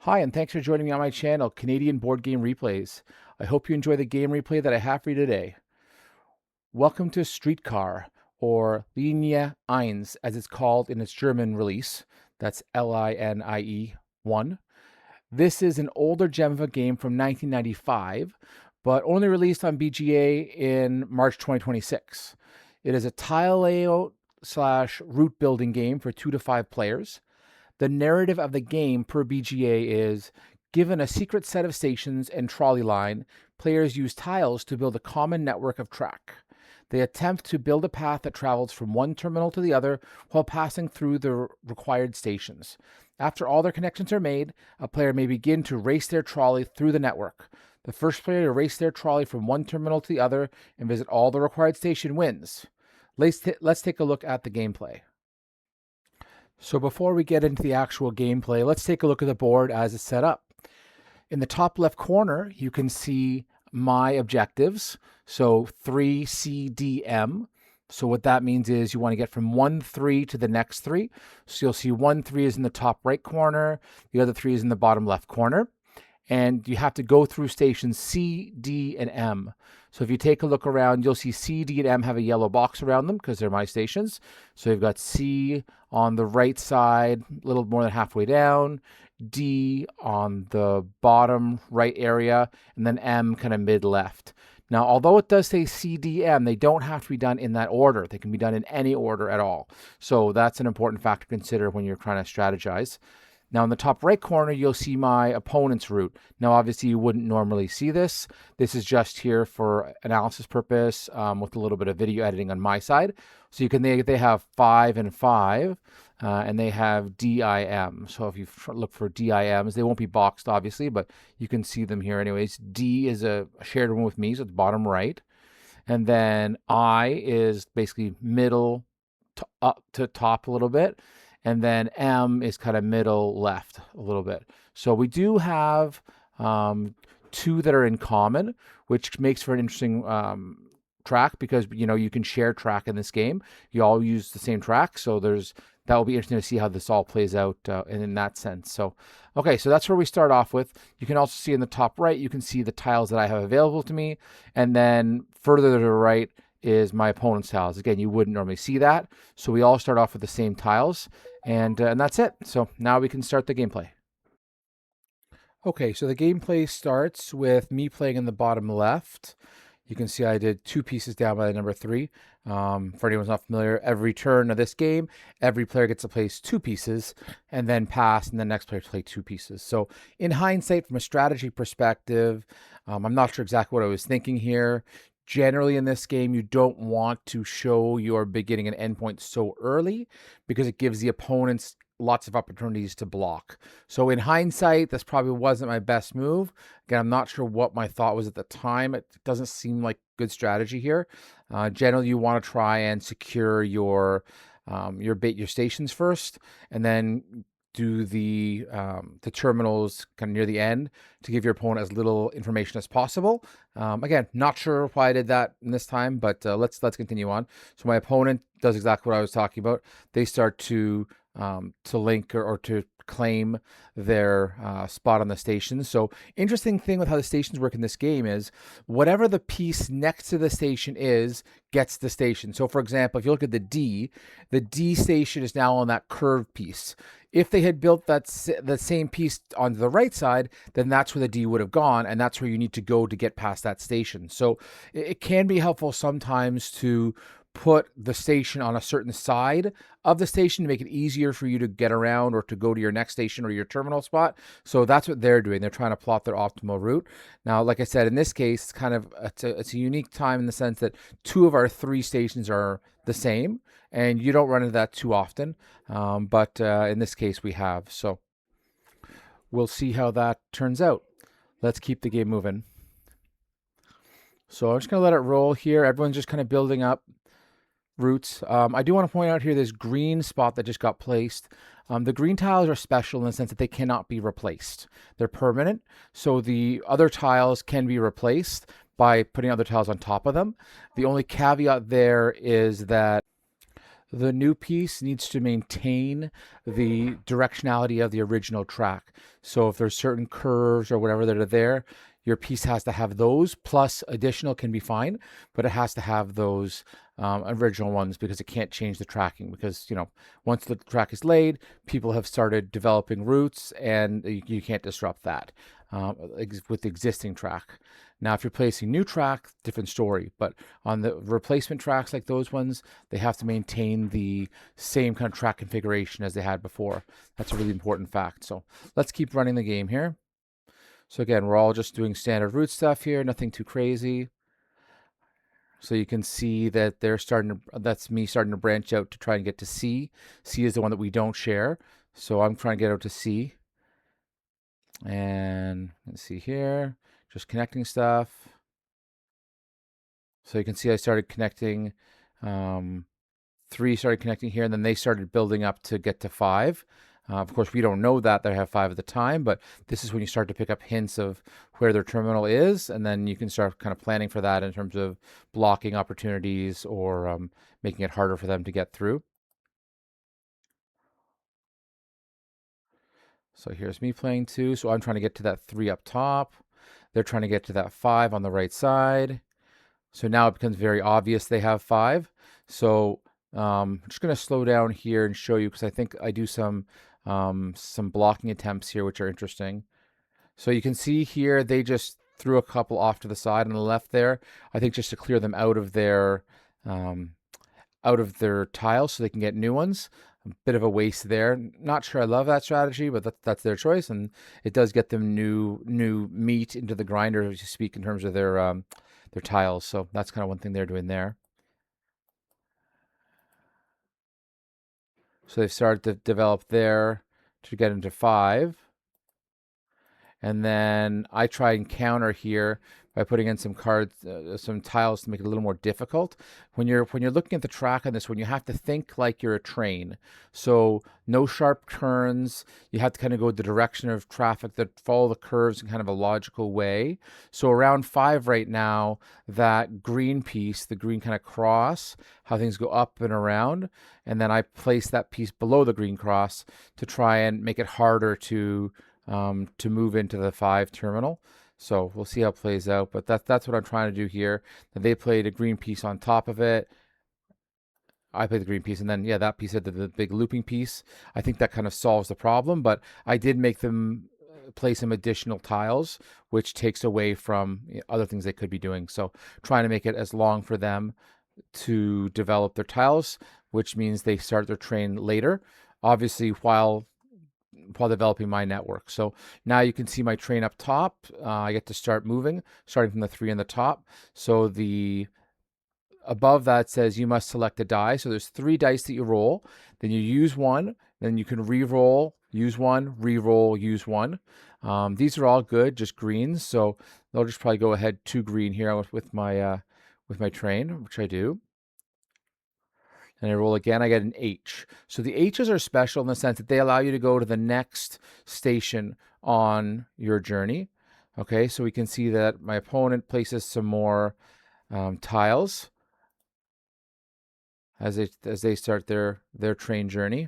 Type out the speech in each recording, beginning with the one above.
Hi, and thanks for joining me on my channel, Canadian Board Game Replays. I hope you enjoy the game replay that I have for you today. Welcome to Streetcar, or Linie1, as it's called in its German release. That's Linie1. This is an older gem of a game from 1995, but only released on BGA in March 2026. It is a tile layout / route building game for 2 to 5 players. The narrative of the game per BGA is, given a secret set of stations and trolley line, players use tiles to build a common network of track. They attempt to build a path that travels from one terminal to the other while passing through the required stations. After all their connections are made, a player may begin to race their trolley through the network. The first player to race their trolley from one terminal to the other and visit all the required station wins. Let's take a look at the gameplay. So before we get into the actual gameplay, let's take a look at the board as it's set up. In the top left corner, you can see my objectives. So 3CDM. So what that means is you want to get from 1-3 to the next 3. So you'll see 1-3 is in the top right corner. The other 3 is in the bottom left corner. And you have to go through stations C, D, and M. So if you take a look around, you'll see C, D, and M have a yellow box around them because they're my stations. So you've got C on the right side, a little more than halfway down, D on the bottom right area, and then M kind of mid-left. Now, although it does say C, D, M, they don't have to be done in that order. They can be done in any order at all. So that's an important factor to consider when you're trying to strategize. Now in the top right corner, you'll see my opponent's route. Now obviously you wouldn't normally see this. This is just here for analysis purpose with a little bit of video editing on my side. So you can they have 5 and 5 and they have DIM. So if you look for DIMs, they won't be boxed obviously, but you can see them here anyways. D is a shared room with me, so it's bottom right. And then I is basically middle to up to top a little bit. And then M is kind of middle left a little bit. So we do have 2 that are in common, which makes for an interesting track because, you know, you can share track in this game. You all use the same track. So that will be interesting to see how this all plays out in that sense. So, okay, so that's where we start off with. You can also see in the top right, you can see the tiles that I have available to me. And then further to the right is my opponent's tiles. Again, you wouldn't normally see that. So we all start off with the same tiles. And that's it. So now we can start the gameplay. Okay, so the gameplay starts with me playing in the bottom left. You can see I did 2 pieces down by the number 3. For anyone who's not familiar, every turn of this game, every player gets to place 2 pieces and then pass, and the next player to play 2 pieces. So in hindsight, from a strategy perspective, I'm not sure exactly what I was thinking here. Generally in this game, you don't want to show your beginning and end point so early because it gives the opponents lots of opportunities to block. So in hindsight, this probably wasn't my best move. Again, I'm not sure what my thought was at the time. It doesn't seem like good strategy here. Generally, you want to try and secure your stations first, and then do the terminals kind of near the end to give your opponent as little information as possible. Again, not sure why I did that in this time, but let's continue on. So my opponent does exactly what I was talking about. They start to link or to claim their spot on the station. So interesting thing with how the stations work in this game is whatever the piece next to the station is gets the station. So for example, if you look at the D station is now on that curved piece. If they had built that same piece on the right side, then that's where the D would have gone, and that's where you need to go to get past that station. So it can be helpful sometimes to put the station on a certain side of the station to make it easier for you to get around or to go to your next station or your terminal spot. So that's what they're doing. They're trying to plot their optimal route. Now, like I said, in this case, it's a unique time in the sense that 2 of our 3 stations are the same, and you don't run into that too often. But in this case, we have. So we'll see how that turns out. Let's keep the game moving. So I'm just going to let it roll here. Everyone's just kind of building up routes. I do want to point out here this green spot that just got placed. The green tiles are special in the sense that they cannot be replaced. They're permanent. So the other tiles can be replaced by putting other tiles on top of them. The only caveat there is that The new piece needs to maintain the directionality of the original track. So if there's certain curves or whatever that are there, your piece has to have those, plus additional can be fine, but it has to have those original ones, because it can't change the tracking, because, you know, once the track is laid, people have started developing routes, and you can't disrupt that with the existing track. Now, if you're placing new track, different story. But on the replacement tracks like those ones, they have to maintain the same kind of track configuration as they had before. That's a really important fact. So let's keep running the game here. So again, we're all just doing standard route stuff here, nothing too crazy. So you can see that they're starting to, that's me starting to branch out to try and get to C. C is the one that we don't share. So I'm trying to get out to C. And let's see here, just connecting stuff. So you can see I started connecting, 3 started connecting here, and then they started building up to get to 5. Of course, we don't know that they have 5 at the time, but this is when you start to pick up hints of where their terminal is, and then you can start kind of planning for that in terms of blocking opportunities or making it harder for them to get through. So here's me playing 2. So I'm trying to get to that 3 up top. They're trying to get to that 5 on the right side. So now it becomes very obvious they have 5. So I'm just going to slow down here and show you, because I think I do some blocking attempts here, which are interesting. So you can see here, they just threw a couple off to the side on the left there, I think just to clear them out of their tiles so they can get new ones. A bit of a waste there. Not sure I love that strategy, but that's their choice, and it does get them new meat into the grinder, as you speak, in terms of their tiles. So that's kind of one thing they're doing there. So they've started to develop there to get into 5. And then I try and counter here by putting in some cards, some tiles to make it a little more difficult. When you're looking at the track on this one, you have to think like you're a train. So no sharp turns. You have to kind of go the direction of traffic, that follow the curves in kind of a logical way. So around 5 right now, that green piece, the green kind of cross, how things go up and around, and then I place that piece below the green cross to try and make it harder to move into the 5 terminal. So we'll see how it plays out, but that's what I'm trying to do here. And they played a green piece on top of it. I played the green piece, and then, yeah, that piece had the big looping piece. I think that kind of solves the problem, but I did make them play some additional tiles, which takes away from other things they could be doing. So trying to make it as long for them to develop their tiles, which means they start their train later, obviously while developing my network. So now you can see my train up top. I get to start moving, starting from the 3 on the top. So the above that says you must select a die. So there's 3 dice that you roll. Then you use 1. Then you can re-roll, use 1, re-roll, use 1. These are all good, just greens. So they'll just probably go ahead 2 green here with my train, which I do. And I roll again, I get an H. So the H's are special in the sense that they allow you to go to the next station on your journey. Okay, so we can see that my opponent places some more tiles as they start their train journey.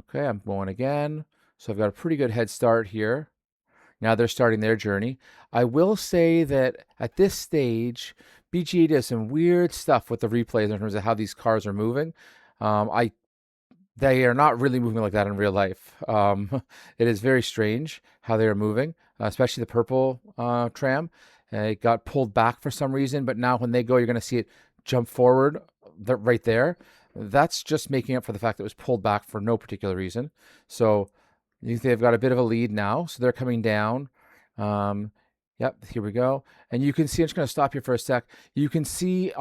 Okay, I'm going again. So I've got a pretty good head start here. Now they're starting their journey. I will say that at this stage, BGA does some weird stuff with the replays in terms of how these cars are moving. They are not really moving like that in real life. It is very strange how they are moving, especially the purple tram. It got pulled back for some reason, but now when they go, you're going to see it jump forward right there. That's just making up for the fact that it was pulled back for no particular reason. So they've got a bit of a lead now. So they're coming down. Yep, here we go. And you can see, I'm just going to stop here for a sec. You can see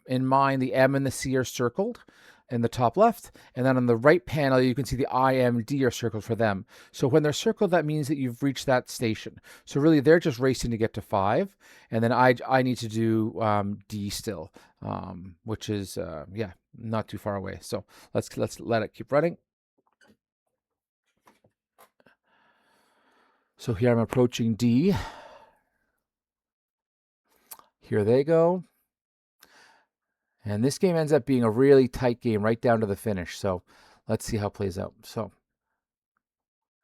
in mine, the M and the C are circled in the top left. And then on the right panel, you can see the I, M, D are circled for them. So when they're circled, that means that you've reached that station. So really, they're just racing to get to 5. And then I need to do D still, which is, yeah, not too far away. So let's let it keep running. So here I'm approaching D. Here they go. And this game ends up being a really tight game right down to the finish. So let's see how it plays out. So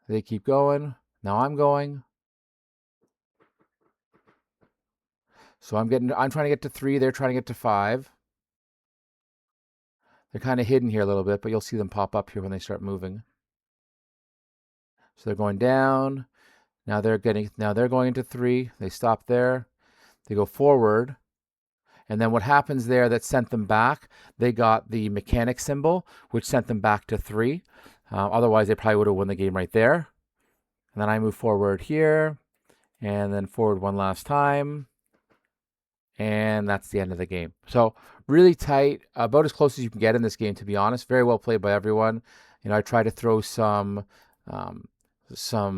they keep going. Now I'm going. So I'm trying to get to 3. They're trying to get to 5. They're kind of hidden here a little bit, but you'll see them pop up here when they start moving. So they're going down. Now they're going into 3. They stop there. They go forward. And then what happens there that sent them back, they got the mechanic symbol, which sent them back to 3. Otherwise, they probably would have won the game right there. And then I move forward here, and then forward one last time. And that's the end of the game. So really tight, about as close as you can get in this game, to be honest. Very well played by everyone. I tried to throw some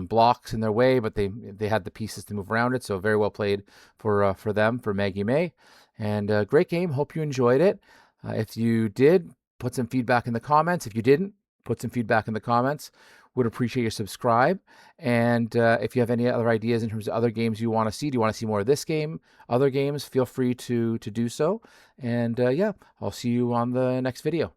blocks in their way, but they had the pieces to move around it. So very well played for them, for Maggie May. And great game. Hope you enjoyed it. If you did, put some feedback in the comments. If you didn't, put some feedback in the comments. Would appreciate your subscribe. And if you have any other ideas in terms of other games you want to see, do you want to see more of this game, other games, feel free to do so. And yeah, I'll see you on the next video.